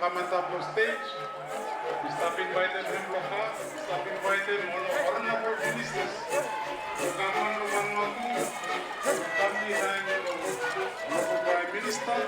Come on top of stage. We stop invited them lahat. Stop invited all of our ministers. To come on to Vanuatu. To come behind the Prime Minister.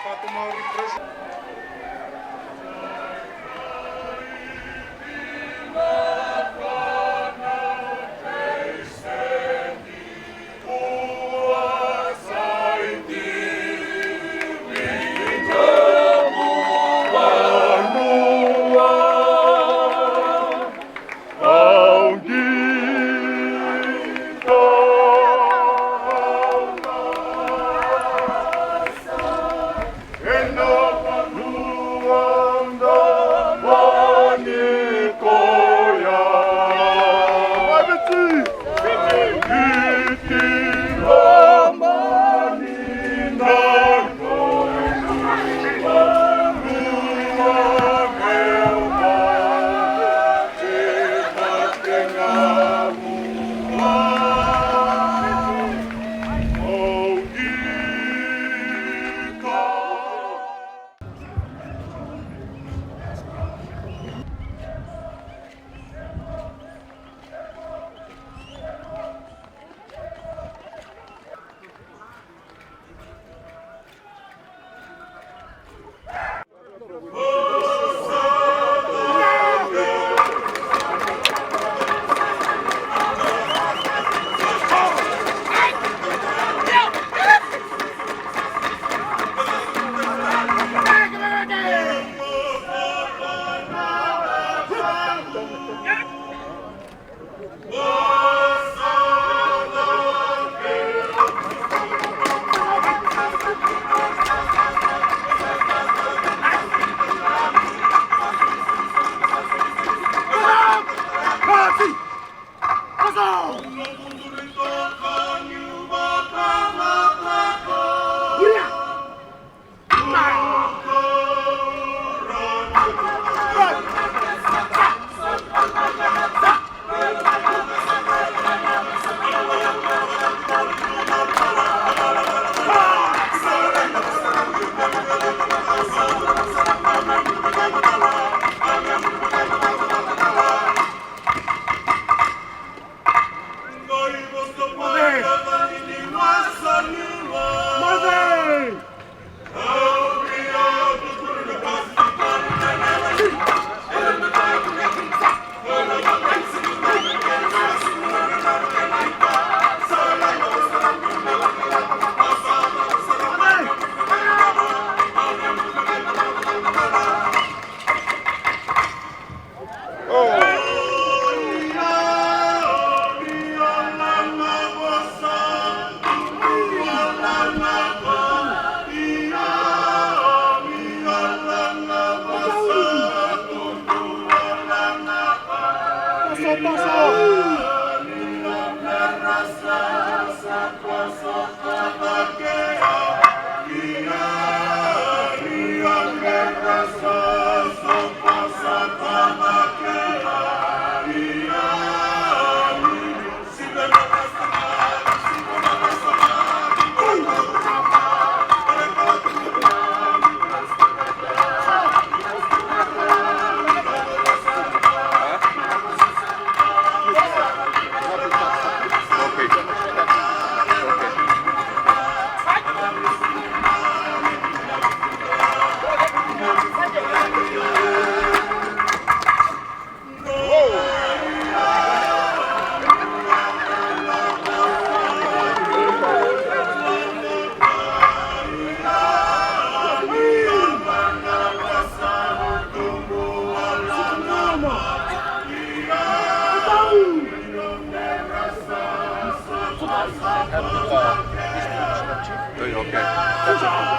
Fatumau represent.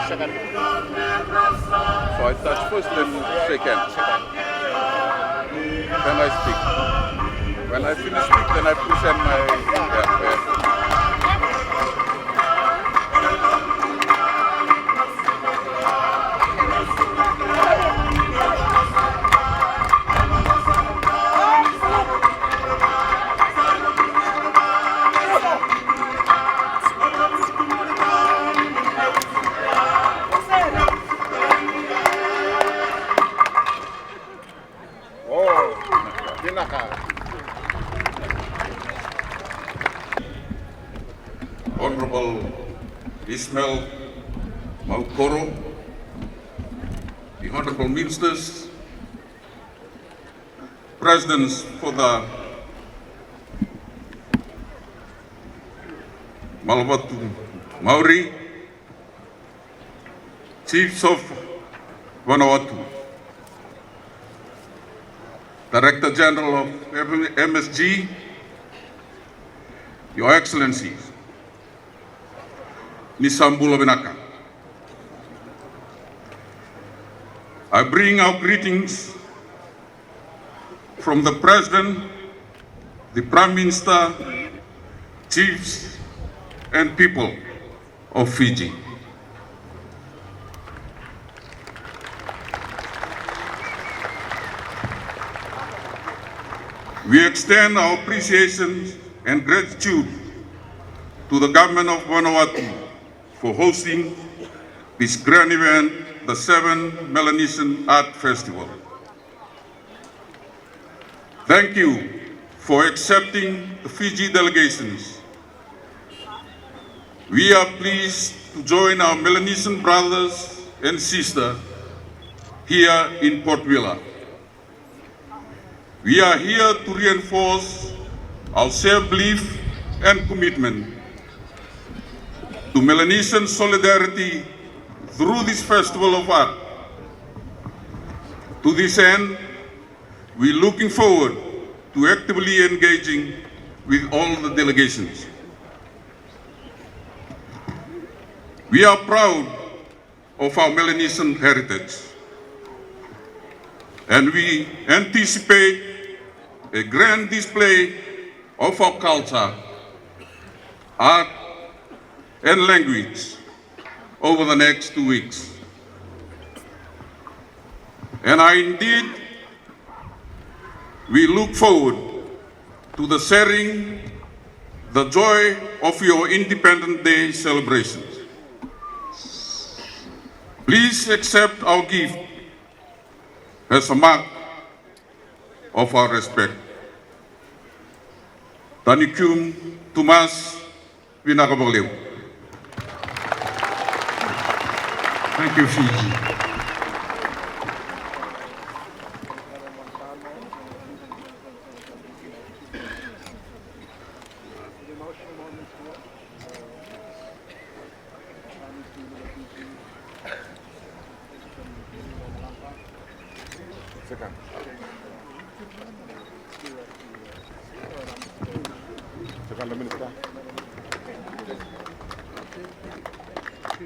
Second. So I touch first, then shake hands. Then I speak. When I finish speak, then I present my... Honorable Ismail Maukoro, the Honorable Ministers, Presidents for the Vanuatu Maori, Chiefs of Vanuatu, Director General of MSG, Your Excellencies, Nisambula Vinaka. I bring our greetings from the President, the Prime Minister, Chiefs, and people of Fiji. We extend our appreciation and gratitude to the government of Vanuatu for hosting this grand event, the 7th Melanesian Art Festival. Thank you for accepting the Fiji delegations. We are pleased to join our Melanesian brothers and sisters here in Port Vila. We are here to reinforce our shared belief and commitment to Melanesian solidarity through this festival of art. To this end, we're looking forward to actively engaging with all the delegations. We are proud of our Melanesian heritage, and we anticipate a grand display of our culture, art, and language over the next 2 weeks. And we look forward to the sharing the joy of your Independence Day celebrations. Please accept our gift as a mark of our respect. Tanikum Tumas Vinakabaleu. Thank you, Fiji.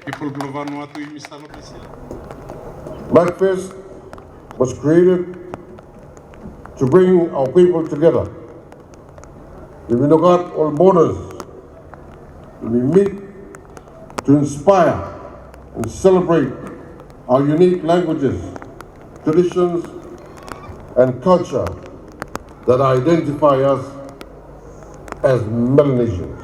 People of Vanuatu, Mr. MACFest was created to bring our people together. We will not cut all borders. We meet to inspire and celebrate our unique languages, traditions, and culture that identify us as Melanesians.